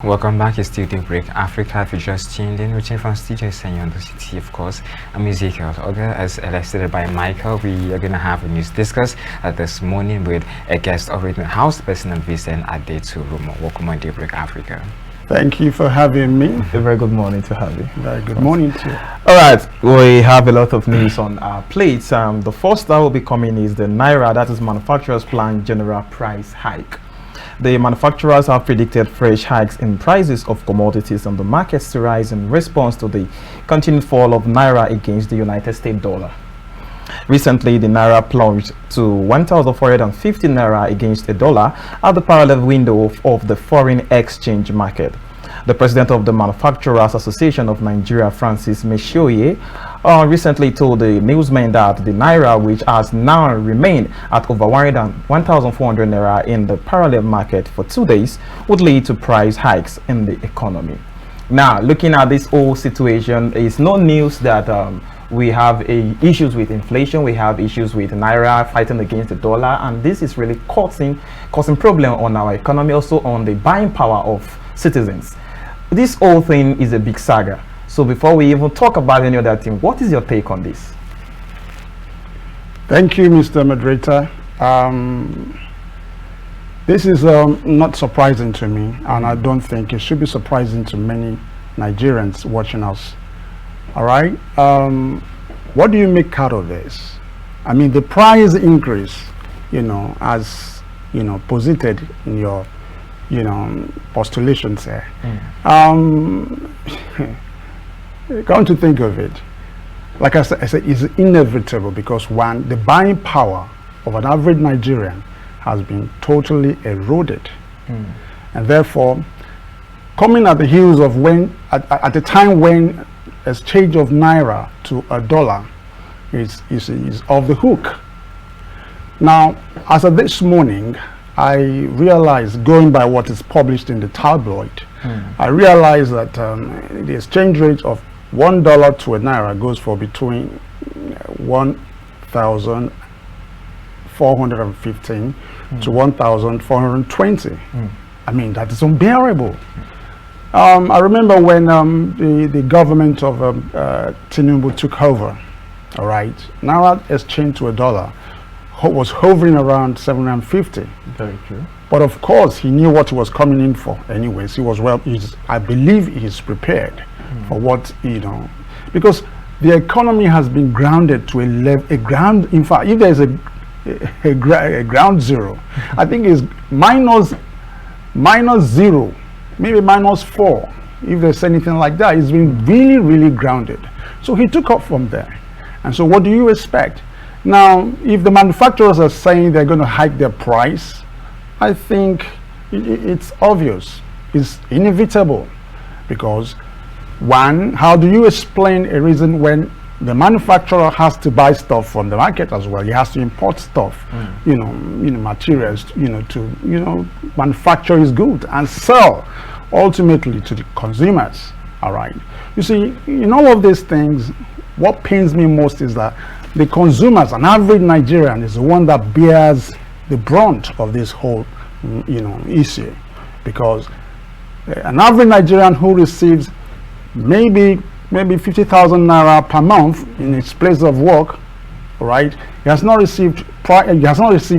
Welcome back. It's still Daybreak Africa. If you just tuned in, reaching from Studio on the city, of course. I'm Ezekiel. Ogar, as elected by Michael, we are going to have a news discuss this morning with a guest already in the house, President Vincent Adetunrinmo. Welcome on Daybreak Africa. Thank you for having me. A very good morning to have you. Very good morning to you. All right, we have a lot of news on our plates. The first that will be coming is the Naira, that is manufacturers' plan general price hike. The manufacturers have predicted fresh hikes in prices of commodities on the markets to rise in response to the continued fall of Naira against the United States dollar. Recently, the Naira plunged to 1,450 Naira against the dollar at the parallel window of the foreign exchange market. The president of the Manufacturers Association of Nigeria, Francis Meshoye, recently told the newsmen that the Naira, which has now remained at over 1,400 Naira in the parallel market for 2 days, would lead to price hikes in the economy. Now, looking at this whole situation, it's no news that we have issues with inflation, we have issues with Naira fighting against the dollar, and this is really causing problem on our economy, also on the buying power of citizens. This whole thing is a big saga. So before we even talk about any other thing, what is your take on this? Thank you, Mr. Moderator. This is not surprising to me, and I don't think it should be surprising to many Nigerians watching us. All right. What do you make out of this? I mean, the price increase, as posited in your postulations there. Come to think of it, like I said, it's inevitable because one, the buying power of an average Nigerian has been totally eroded, and therefore, coming at the heels of when at the time when exchange of Naira to a dollar is off the hook. Now, as of this morning, I realized, going by what is published in the tabloid, I realized that the exchange rate of $1 to a Naira goes for between 1,415 to 1,420. I mean, that is unbearable. I remember when the government of Tinubu took over, all right, Naira exchange to a dollar was hovering around 750. Very true. But of course, he knew what he was coming in for. Anyways, he was I believe he's prepared for what, because the economy has been grounded to a ground. In fact, if there's a ground zero, I think it's minus 0, maybe -4. If there's anything like that, it's been really, really grounded. So he took off from there. And so what do you expect? Now, if the manufacturers are saying they're going to hike their price, I think it's obvious, it's inevitable, because one, how do you explain a reason when the manufacturer has to buy stuff from the market as well? He has to import stuff, materials, to manufacture his goods and sell ultimately to the consumers. All right. You see, in all of these things, what pains me most is that the consumers, an average Nigerian, is the one that bears the brunt of this whole, issue, because an average Nigerian who receives maybe 50,000 Naira per month in his place of work, right? He has not received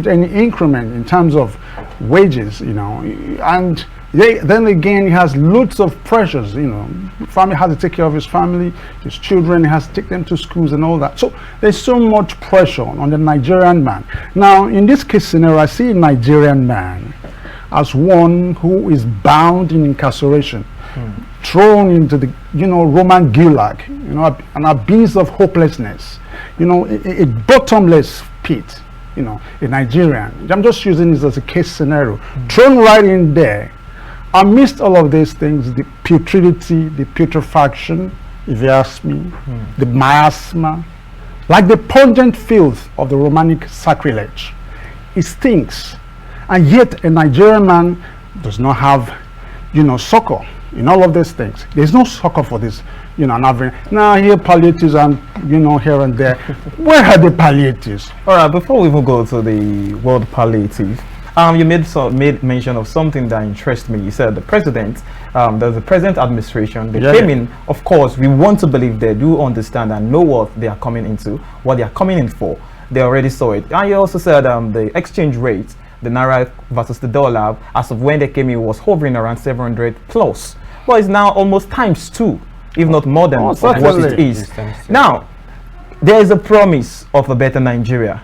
any increment in terms of wages, and then again he has loads of pressures, family has to take care of his family, his children, he has to take them to schools and all that. So there's so much pressure on the Nigerian man. Now, in this case scenario, I see a Nigerian man as one who is bound in incarceration, thrown into the Roman gulag, an abyss of hopelessness, a bottomless pit, a Nigerian. I'm just using this as a case scenario, thrown right in there. Amidst all of these things, the putridity, the putrefaction, if you ask me, the miasma, like the pungent filth of the Romanic sacrilege, it stinks. And yet a Nigerian man does not have, succor in all of these things. There's no succor for this, an average. Now, here palliatives and, here and there. Where are the palliatives? All right, before we even go to the word palliative, You made mention of something that interests me. You said the president, there's the present administration. They came in. Of course, we want to believe they do understand and know what they are coming into, what they are coming in for. They already saw it. And you also said the exchange rate, the naira versus the dollar, as of when they came in, was hovering around 700 plus. But it's now almost times 2, if not more than what it is. Now, there is a promise of a better Nigeria.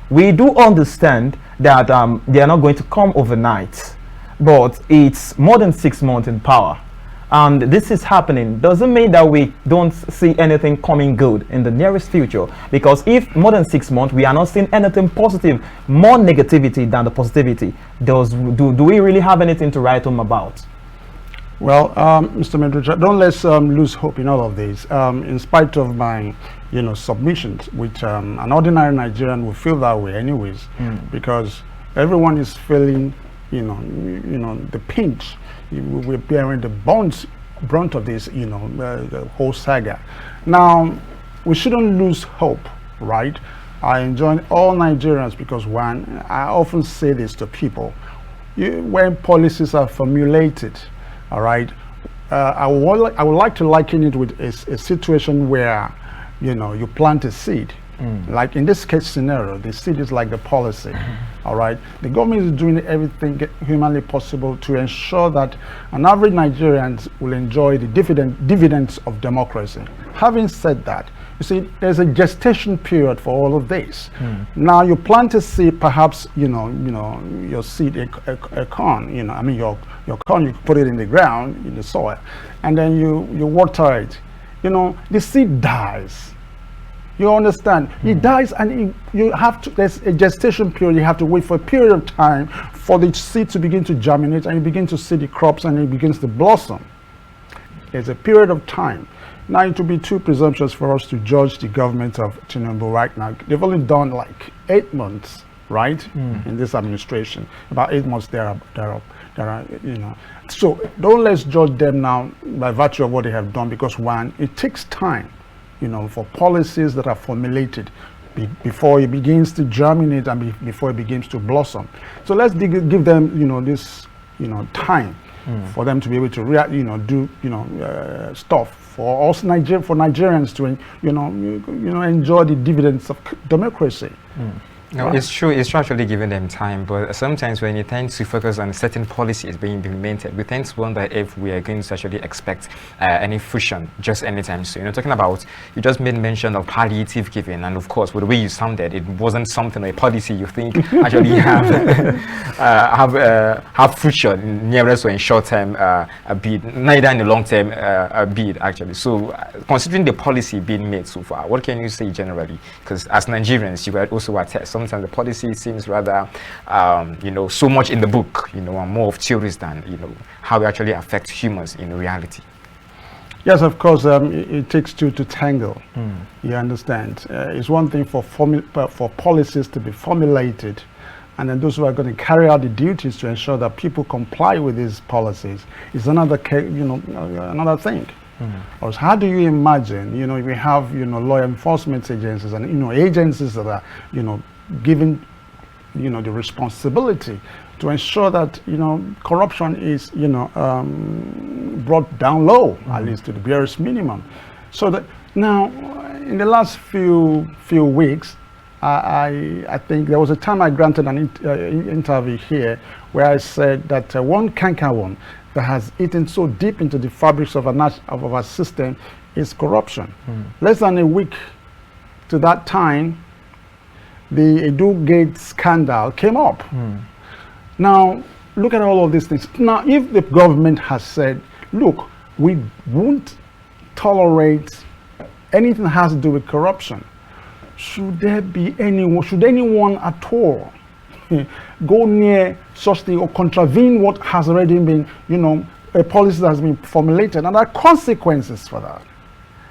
We do understand that they are not going to come overnight, but it's more than 6 months in power. And this is happening. Doesn't mean that we don't see anything coming good in the nearest future. Because if more than 6 months, we are not seeing anything positive, more negativity than the positivity, do we really have anything to write home about? Well, Mr. Medrich, don't let's lose hope in all of this. In spite of my, submissions, which an ordinary Nigerian will feel that way anyways, because everyone is feeling, the pinch. We're bearing the brunt of this, the whole saga. Now, we shouldn't lose hope, right? I enjoy all Nigerians because, one, I often say this to people, when policies are formulated, all right, I would like to liken it with a situation where, you plant a seed. Like in this case scenario, the seed is like the policy. All right, the government is doing everything humanly possible to ensure that an average Nigerian will enjoy the dividends of democracy. Having said that, you see, there's a gestation period for all of this. Now you plant a seed, perhaps your seed, a corn. Your corn, you put it in the ground, in the soil, and then you water it. The seed dies. You understand? It dies, and you have to. There's a gestation period. You have to wait for a period of time for the seed to begin to germinate, and you begin to see the crops, and it begins to blossom. There's a period of time. Now, it would be too presumptuous for us to judge the government of Tinubu right now. They've only done like 8 months, right, in this administration. About 8 months there are. So don't let's judge them now by virtue of what they have done, because one, it takes time. For policies that are formulated before it begins to germinate and before it begins to blossom. So let's give them, this, time for them to be able to, do, stuff for us, for Nigerians to, enjoy the dividends of democracy. No, it's true. It's actually giving them time, but sometimes when you tend to focus on certain policies being implemented, we tend to wonder if we are going to actually expect any fruition just anytime soon. Talking about, you just made mention of palliative giving, and of course, with the way you sounded, it wasn't something, a policy you think actually have fruition nearest or in short term a bid, neither in the long term a bid actually. So, considering the policy being made so far, what can you say generally? Because as Nigerians, you were also attest. Sometimes the policy seems rather, so much in the book, and more of theories than, how it actually affects humans in reality. Yes, of course, it takes two to tangle. You understand? It's one thing for policies to be formulated, and then those who are going to carry out the duties to ensure that people comply with these policies is another, another thing. Or how do you imagine, we have, law enforcement agencies and, agencies that are, given, the responsibility to ensure that, corruption is, brought down low, at least to the barest minimum. So that now, in the last few weeks, I think there was a time I granted an interview here where I said that one cankerworm that has eaten so deep into the fabrics of our system is corruption. Less than a week to that time, the Edu scandal came up. Now, look at all of these things. Now, if the government has said, look, we won't tolerate anything that has to do with corruption, should anyone at all go near such thing or contravene what has already been, a policy that has been formulated? And there are consequences for that.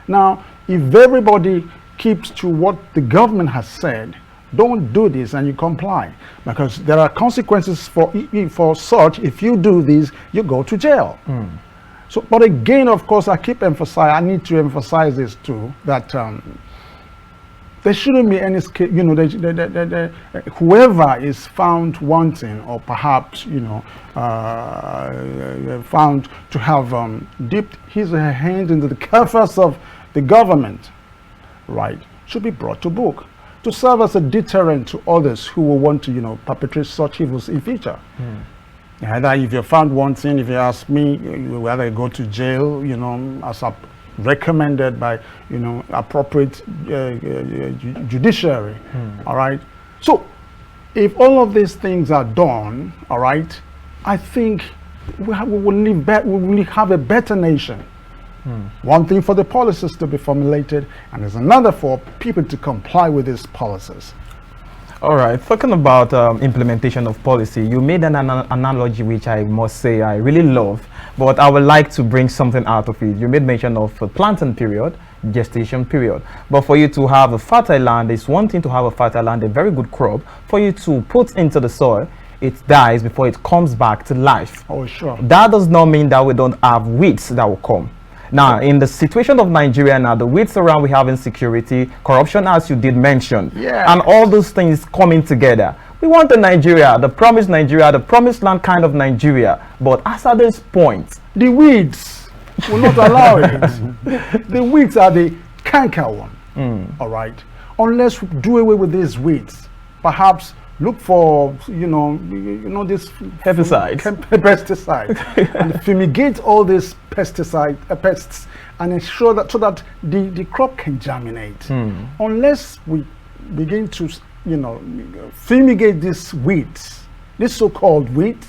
Now, if everybody keeps to what the government has said, don't do this and you comply, because there are consequences for such. If you do this, you go to jail. So, but again, of course, I need to emphasize this too, that there shouldn't be any, you know, whoever is found wanting, or perhaps, you know, found to have dipped his or her hand into the coffers of the government, right, should be brought to book to serve as a deterrent to others who will want to, you know, perpetrate such evils in future. Either if you're found wanting, if you ask me, you will either go to jail, you know, as a recommended by, you know, appropriate judiciary. All right. So if all of these things are done, all right, I think we will have a better nation. One thing for the policies to be formulated, and there's another for people to comply with these policies. All right, talking about implementation of policy, you made an analogy which I must say I really love, but I would like to bring something out of it. You made mention of a planting period, gestation period, but for you to have a fertile land, it's one thing to have a fertile land, a very good crop. For you to put into the soil, it dies before it comes back to life. Oh, sure. That does not mean that we don't have weeds that will come. Now, in the situation of Nigeria now, the weeds around, we have insecurity, corruption, as you did mention, and all those things coming together. We want the promised Nigeria, the promised land kind of Nigeria. But as at this point, the weeds will not allow it. The weeds are the canker one, all right? Unless we do away with these weeds, perhaps look for, you know this herbicides, pesticide, and fumigate all these pests, and ensure that so that the crop can germinate. Unless we begin to, you know, fumigate these weeds, these so-called weeds,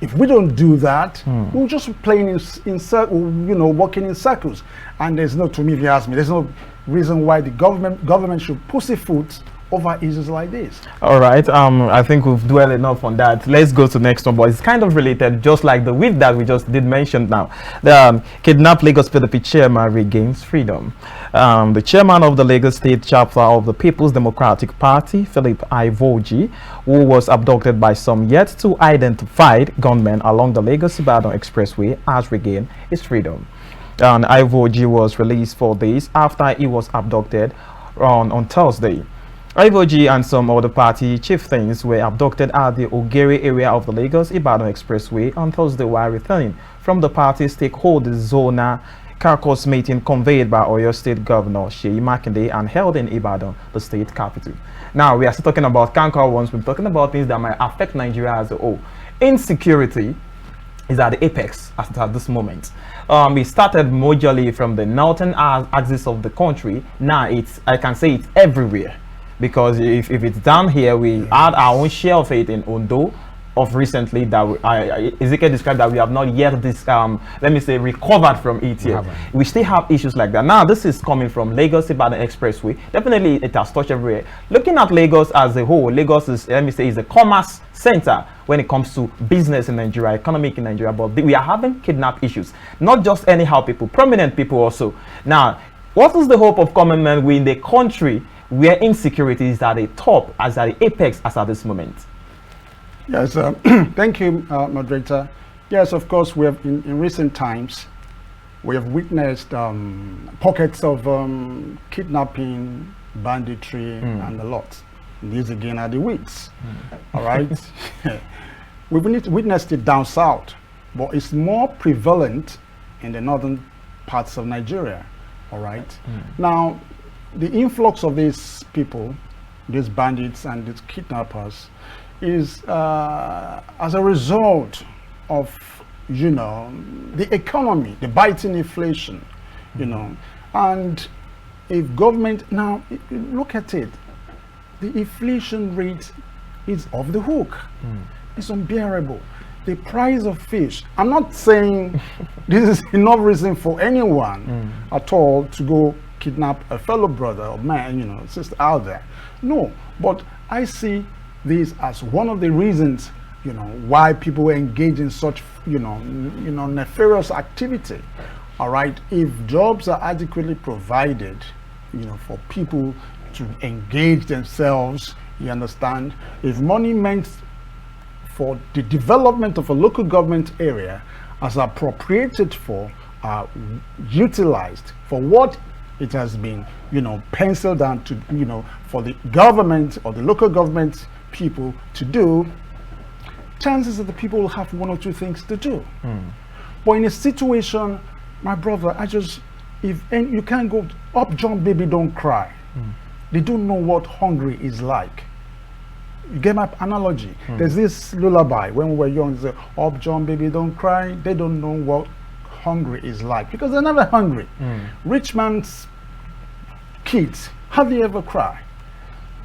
if we don't do that, we'll just be playing in circles, you know, walking in circles. And there's no, to me, if you ask me, there's no reason why the government should pussyfoot over issues like this. All right, I think we've dwelled enough on that. Let's go to the next one, but it's kind of related, just like the weed that we just did mention now. The kidnapped Lagos PDP chairman regains freedom. The chairman of the Lagos State chapter of the People's Democratic Party, Philip Ivoji, who was abducted by some yet to identified gunmen along the Lagos-Ibadan Expressway, has regained his freedom. And Ivoji was released 4 days after he was abducted on Thursday. Ivoji and some other party chieftains were abducted at the Obagiri area of the Lagos-Ibadan Expressway on Thursday while returning from the party's stakeholders zona caucus meeting conveyed by Oyo State Governor Seyi Makinde and held in Ibadan, the state capital. Now, we are still talking about canker ones. We're talking about things that might affect Nigeria as a whole. Insecurity is at the apex at this moment. It started majorly from the northern axis of the country. Now, I can say it's everywhere. Because if it's down here, we had our own share of it in Ondo of recently that Ezekiel described that we have not yet let me say recovered from it yet. We still have issues like that. Now this is coming from Lagos-Ibadan Expressway. Definitely it has touched everywhere. Looking at Lagos as a whole, Lagos is, let me say, is a commerce center when it comes to business in Nigeria, economic in Nigeria, but we are having kidnap issues. Not just anyhow people, prominent people also. Now, what is the hope of common men in the country where insecurity is at the top, as at the apex, as at this moment? Yes, thank you, moderator. Yes, of course, we have in recent times, we have witnessed pockets of kidnapping, banditry, and a lot. These again are the weeds. All right. We've witnessed it down south, but it's more prevalent in the northern parts of Nigeria. All right. Now, the influx of these people, these bandits and these kidnappers, is as a result of, you know, the economy, the biting inflation, you know. And if government, now look at it, the inflation rate is off the hook. It's unbearable. The price of fish, I'm not saying this is enough reason for anyone at all to go kidnap a fellow brother or man, you know, sister out there. No, but I see this as one of the reasons, you know, why people engage in such, you know, nefarious activity. All right, if jobs are adequately provided, you know, for people to engage themselves, you understand, if money meant for the development of a local government area as appropriated for, utilized for what it has been, penciled down to, for the government or the local government people to do, chances that the people will have one or two things to do. But in a situation, my brother, and you can't go up, jump, baby, don't cry. They don't know what hungry is like. You get my analogy? There's this lullaby when we were young, say, up, jump, baby, don't cry. They don't know what hungry is like because they're never hungry. Rich man's kids hardly ever cry.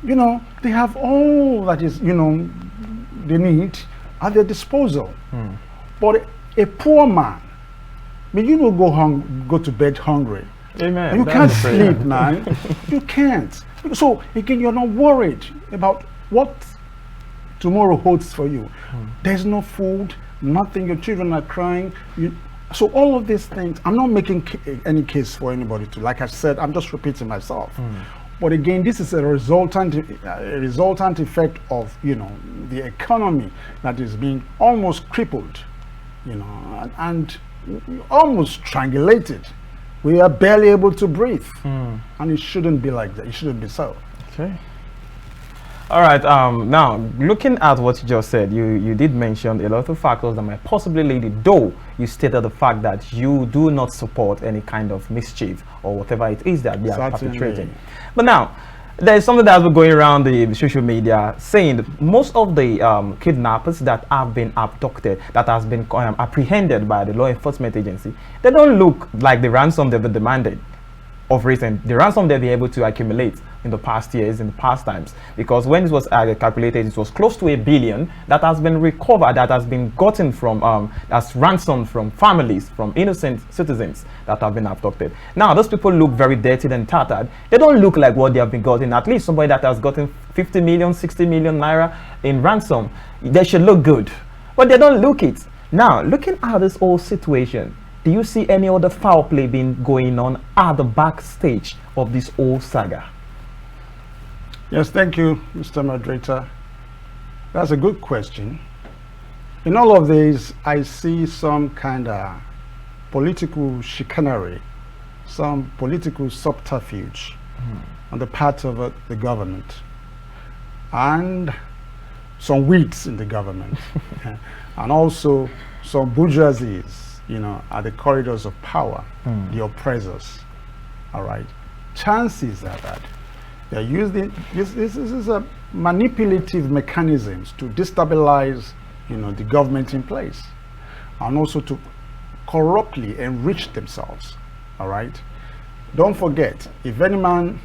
They have all that is, they need at their disposal. But a poor man, you don't go to bed hungry. Amen. You can't sleep, man. You can't. So again, you're not worried about what tomorrow holds for you. There's no food, nothing. Your children are crying. So all of these things, I'm not making any case for anybody to. Like I said, I'm just repeating myself. But again, this is a resultant effect of the economy that is being almost crippled, and almost strangulated. We are barely able to breathe, and it shouldn't be like that. It shouldn't be so. Okay. All right. Now, looking at what you just said, you did mention a lot of factors that might possibly lead it. Though you stated the fact that you do not support any kind of mischief or whatever it is that they are perpetrating. But now, there is something that's been going around the social media saying that most of the kidnappers that have been abducted, that has been apprehended by the law enforcement agency, they don't look like the ransom they've been demanded of recent. The ransom they've been able to accumulate in the past years, in the past times, because when it was calculated, it was close to $1 billion that has been recovered, that has been gotten from as ransom from families, from innocent citizens that have been abducted. Now those people look very dirty and tattered. They don't look like what they have been gotten. At least somebody that has gotten 50 million, 60 million naira in ransom, they should look good, but they don't look it. Now looking at this whole situation, do you see any other foul play being going on at the backstage of this whole saga? Yes, thank you, Mr. Moderator. That's a good question. In all of these, I see some kind of political chicanery, some political subterfuge on the part of the government, and some weeds in the government, and also some bourgeoisies, at the corridors of power, the oppressors. All right. Chances are that they're using this is a manipulative mechanisms to destabilize, the government in place, and also to corruptly enrich themselves. All right. Don't forget, if any man,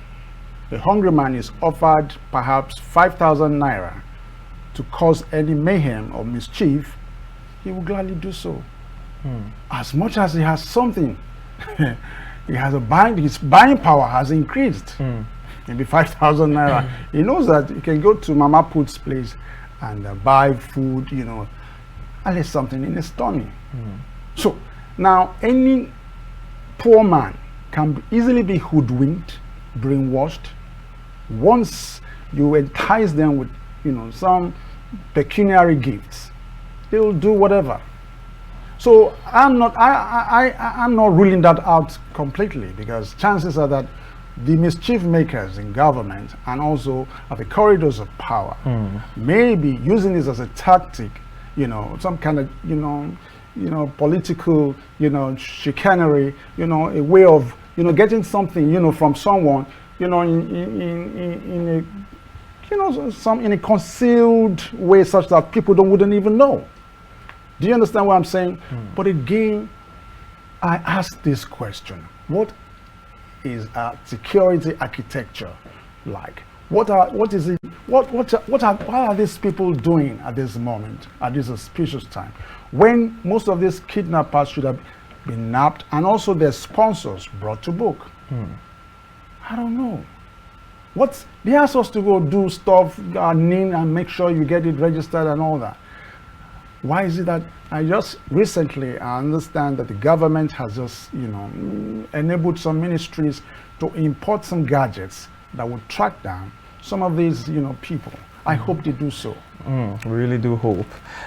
a hungry man, is offered perhaps 5,000 naira to cause any mayhem or mischief, he will gladly do so. As much as he has something, he has his buying power has increased. Maybe 5,000 naira. He knows that he can go to Mama Put's place and buy food, at least something in his tummy. So now any poor man can easily be hoodwinked, brainwashed. Once you entice them with, some pecuniary gifts, they will do whatever. So I'm not ruling that out completely, because chances are that the mischief makers in government and also at the corridors of power may be using this as a tactic, some kind of, political, chicanery, a way of, getting something, from someone, in a concealed way such that people wouldn't even know. Do you understand what I'm saying? But again, I ask this question: what is our security architecture like? What are these people doing at this moment, at this auspicious time, when most of these kidnappers should have been nabbed and also their sponsors brought to book? I don't know. They ask us to go do stuff, and make sure you get it registered and all that. Why is it that I understand that the government has just, enabled some ministries to import some gadgets that would track down some of these, people. I hope they do so. We really do hope.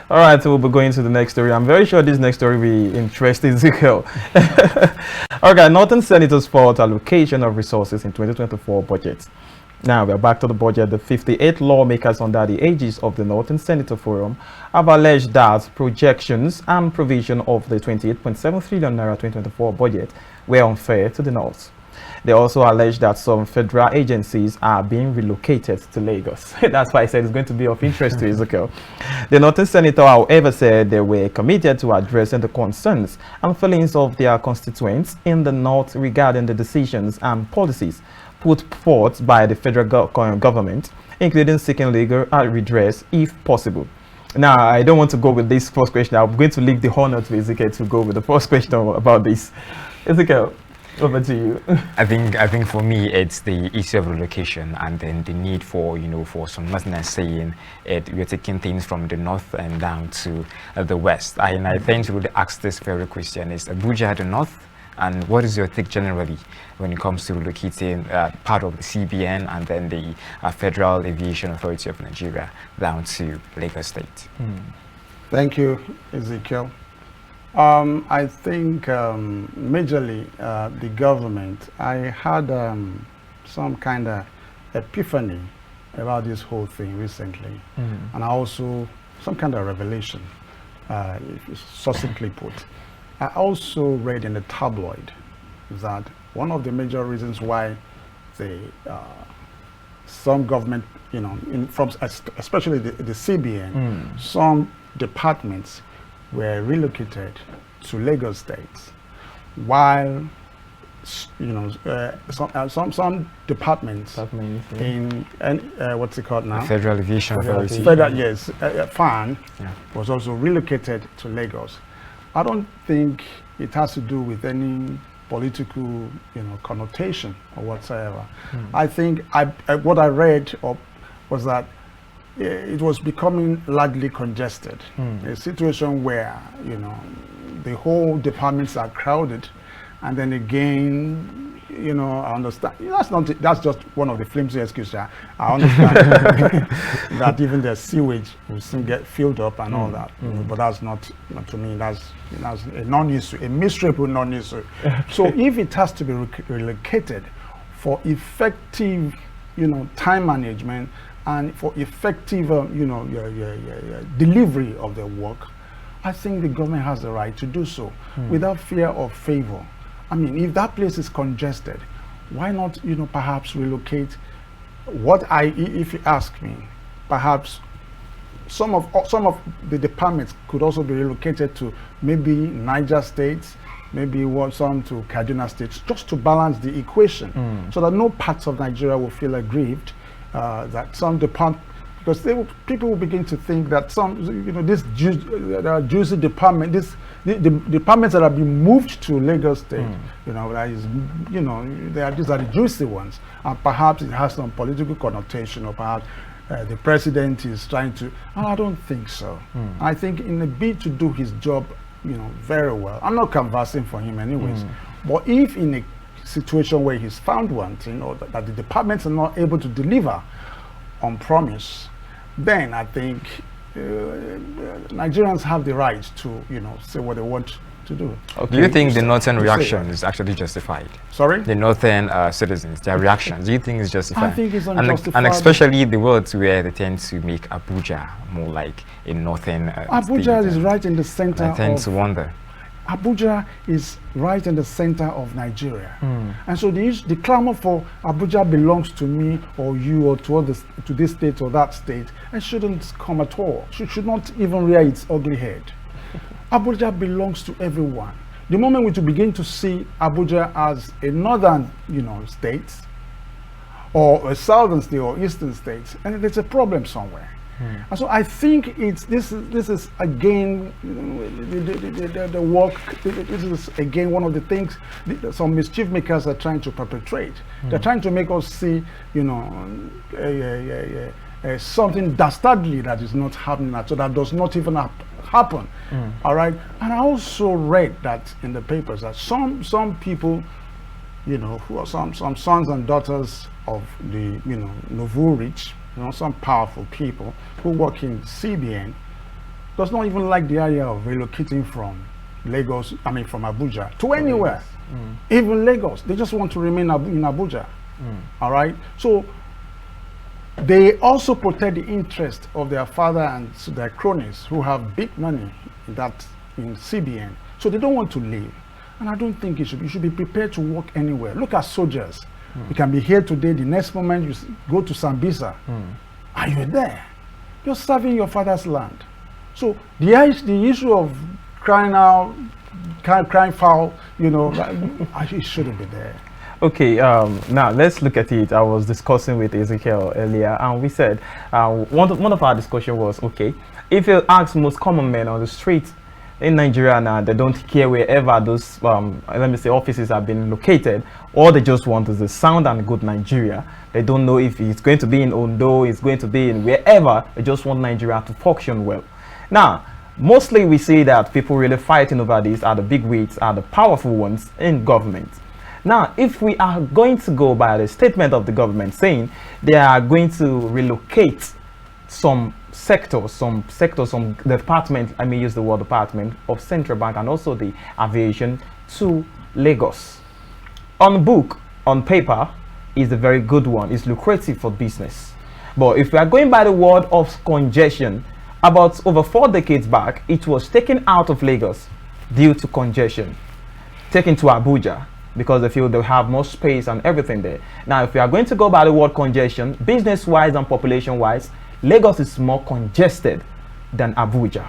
All right, so we'll be going to the next story. I'm very sure this next story will interest Ezekiel. Okay, Northern Senators fought allocation of resources in 2024 budget. Now we're back to the budget. The 58 lawmakers under the aegis of the Northern Senator Forum have alleged that projections and provision of the 28.7 trillion naira 2024 budget were unfair to the North. They also allege that some federal agencies are being relocated to Lagos. That's why I said it's going to be of interest to Ezekiel. The Northern Senator, however, said they were committed to addressing the concerns and feelings of their constituents in the North regarding the decisions and policies put forth by the federal government, including seeking legal redress if possible. Now, I don't want to go with this first question. I'm going to leave the honor to Ezekiel to go with the first question about this. Ezekiel, over to you. I think for me it's the issue of relocation, and then the need for for some Northerners saying we're taking things from the north and down to the west. And I think to really ask this very question: is Abuja the north? And what is your take generally when it comes to relocating part of the CBN and then the Federal Aviation Authority of Nigeria down to Lagos State? Thank you, Ezekiel. I think majorly the government, I had some kind of epiphany about this whole thing recently, and also some kind of revelation, succinctly put. I also read in the tabloid that one of the major reasons why some government, especially the CBN, some departments were relocated to Lagos State, while some departments in what's it called now? The Federal Aviation Authority. Yes, FAN was also relocated to Lagos. I don't think it has to do with any political, connotation or whatsoever. I think what I read was that it was becoming largely congested. A situation where, the whole departments are crowded, and then again, I understand that's just one of the flimsy excuses. I understand that even the sewage will soon get filled up and all that, but that's not to me. That's a non-issue, a miserable non-issue. So if it has to be relocated for effective, time management and for effective, delivery of the work, I think the government has the right to do so without fear of favor. I mean, if that place is congested, why not, perhaps relocate? If you ask me, perhaps some of the departments could also be relocated to maybe Niger State, maybe some to Kaduna State, just to balance the equation, so that no parts of Nigeria will feel aggrieved that some department. Because people will begin to think that this juicy department, the departments that have been moved to Lagos State, these are the juicy ones, and perhaps it has some political connotation, or perhaps the president is trying to. I don't think so. I think in a bid to do his job, very well. I'm not canvassing for him, anyways. But if in a situation where he's found one thing, or that the departments are not able to deliver on promise, then I think Nigerians have the right to, say what they want to do. Okay. Do you think the northern reaction is actually justified? Sorry? The northern citizens, their reactions, do you think it's justified? I think it's unjustified. And especially the words where they tend to make Abuja more like a northern Abuja is right in the center. I tend to wonder. Abuja is right in the center of Nigeria, and so the clamor for Abuja belongs to me or you or to this state or that state, and shouldn't come at all. Should not even rear its ugly head. Abuja belongs to everyone. The moment we begin to see Abuja as a northern, state, or a southern state or eastern state, and there's a problem somewhere. And so I think this is again the work. This is again one of the things some mischief makers are trying to perpetrate. They're trying to make us see, something dastardly that is not happening, so that does not even happen. All right. And I also read that in the papers that some people, who are some sons and daughters of the Novu rich, some powerful people who work in CBN does not even like the idea of relocating from Lagos, from Abuja to anywhere. Even Lagos, they just want to remain in Abuja. All right, so they also protect the interest of their father and their cronies who have big money in CBN. So they don't want to leave. And I don't think you should be prepared to work anywhere. Look at soldiers. You can be here today, the next moment you go to Sambisa. Are you there? You're serving your father's land. So the issue of crying out, crying foul, it shouldn't be there. Okay, now let's look at it. I was discussing with Ezekiel earlier, and we said one of our discussion was, okay, if you ask most common men on the street in Nigeria now, they don't care wherever those let me say offices have been located. All they just want is a sound and good Nigeria. They don't know if it's going to be in Ondo, it's going to be in wherever. They just want Nigeria to function well. Now, mostly we see that people really fighting over this are the big wigs, are the powerful ones in government. Now, if we are going to go by the statement of the government saying they are going to relocate some sectors, some department, I may use the word department of Central Bank and also the aviation to Lagos. On book, on paper, is a very good one. It's lucrative for business. But if we are going by the word of congestion, about over 4 decades back, it was taken out of Lagos due to congestion, taken to Abuja, because they feel they have more space and everything there. Now, if we are going to go by the word congestion, business-wise and population-wise, Lagos is more congested than Abuja.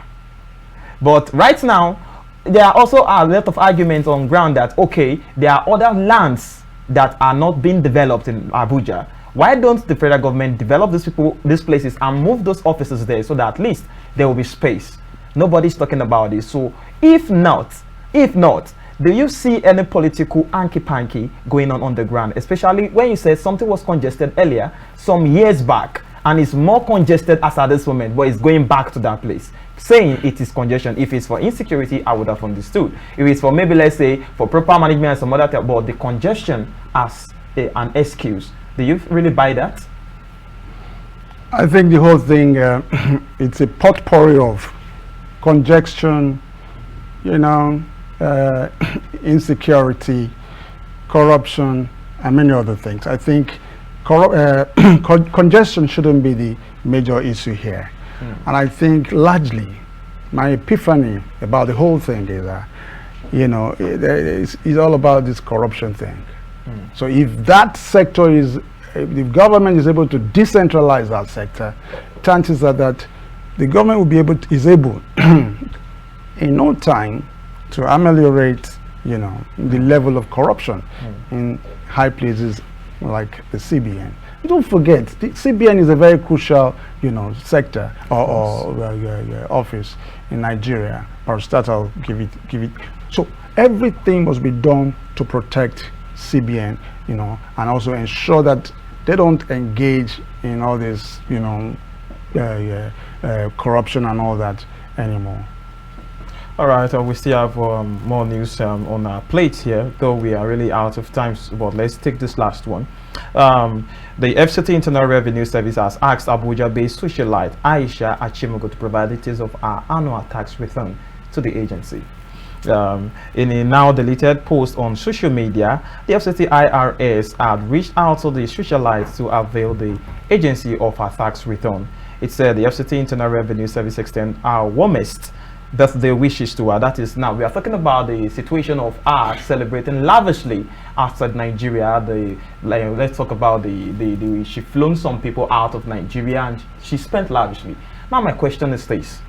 But right now, there are also a lot of arguments on ground that, okay, there are other lands that are not being developed in Abuja. Why don't the federal government develop these places and move those offices there so that at least there will be space? Nobody's talking about this. So if not, do you see any political hanky-panky going on the ground? Especially when you said something was congested earlier, some years back, and it's more congested as at this moment, but it's going back to that place. Saying it is congestion. If it's for insecurity, I would have understood. If it's for maybe, let's say, for proper management and some other type, but the congestion as an excuse. Do you really buy that? I think the whole thing, it's a potpourri of congestion, insecurity, corruption, and many other things. I think congestion shouldn't be the major issue here. And I think largely my epiphany about the whole thing is that, it's all about this corruption thing. So if that sector if the government is able to decentralize that sector, chances are that the government will be is able in no time to ameliorate, the level of corruption in high places like the CBN. Don't forget, the CBN is a very crucial, sector or office in Nigeria. Or start, I'll give it. So everything must be done to protect CBN, and also ensure that they don't engage in all this, corruption and all that anymore. All right, we still have more news on our plate here, though we are really out of time, but let's take this last one. The FCT Internal Revenue Service has asked Abuja-based socialite Aisha Achimogo to provide details of our annual tax return to the agency. In a now deleted post on social media, the FCT IRS had reached out to the socialites to avail the agency of her tax return. It said the FCT Internal Revenue Service extend our warmest birthday wishes to her. That is, now we are talking about the situation of her celebrating lavishly outside Nigeria. Let's talk about she flown some people out of Nigeria and she spent lavishly. Now my question is this: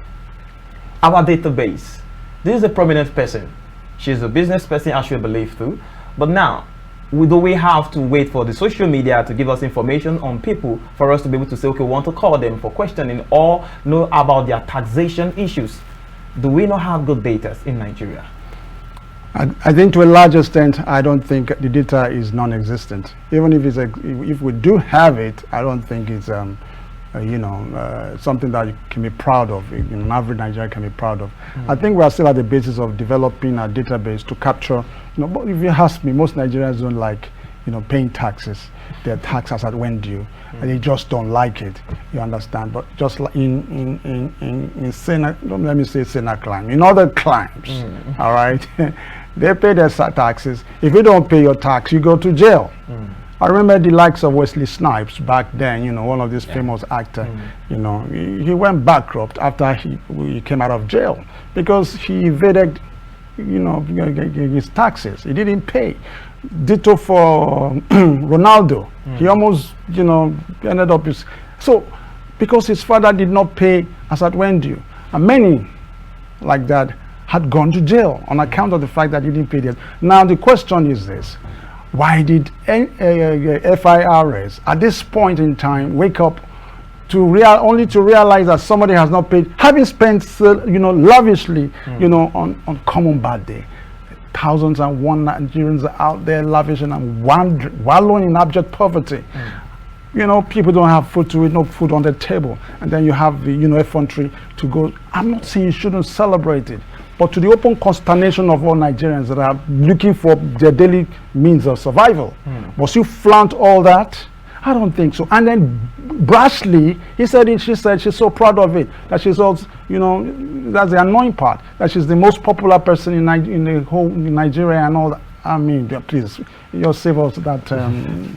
our database. This is a prominent person. She's a business person, I should believe too. But now, do we have to wait for the social media to give us information on people for us to be able to say, okay, we want to call them for questioning or know about their taxation issues? Do we not have good data in Nigeria? I think to a large extent, I don't think the data is non-existent. Even if if we do have it, I don't think it's something that you can be proud of. An average Nigerian can be proud of. I think we are still at the basis of developing a database to capture. But if you ask me, most Nigerians don't like, paying taxes. Their taxes that went due, and they just don't like it. You understand? But just like in don't let me say Senate climb, in other climes, all right, they pay their taxes. If you don't pay your tax, you go to jail. I remember the likes of Wesley Snipes back then, one of these famous actors, he went bankrupt after he came out of jail because he evaded, his taxes. He didn't pay. Ditto for Ronaldo. He almost, ended up because his father did not pay as at when due. And many like that had gone to jail on account of the fact that he didn't pay it. Now the question is this. Why did FIRS at this point in time wake up only to realize that somebody has not paid, having spent lavishly on common bad day? Thousands and one Nigerians are out there lavishing and wallowing in abject poverty. People don't have food to eat, no food on the table, and then you have the effrontery to go. I'm not saying you shouldn't celebrate it, but to the open consternation of all Nigerians that are looking for their daily means of survival. Must you flaunt all that? I don't think so. And then brashly, she said she's so proud of it, that she's also, that's the annoying part, that she's the most popular person in the whole Nigeria and all that. I mean, please, you'll save us that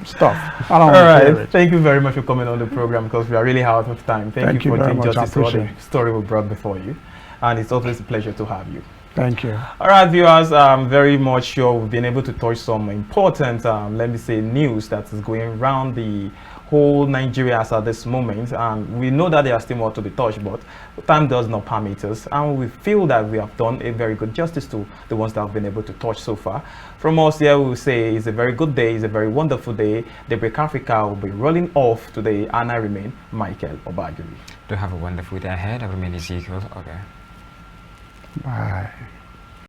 stuff. I don't all right. Thank you very much for coming on the program, because we are really out of time. Thank you for doing justice to the story we brought before you. And it's always a pleasure to have you. Thank you. All right, viewers, I'm very much sure we've been able to touch some important, let me say, news that is going around the whole Nigeria as at this moment. And we know that there are still more to be touched, but time does not permit us. And we feel that we have done a very good justice to the ones that have been able to touch so far. From us here, we will say it's a very good day, it's a very wonderful day. Daybreak Africa will be rolling off today, and I remain Michael Obagiri. To have a wonderful day ahead. I remain Ezekiel. Okay. Bye.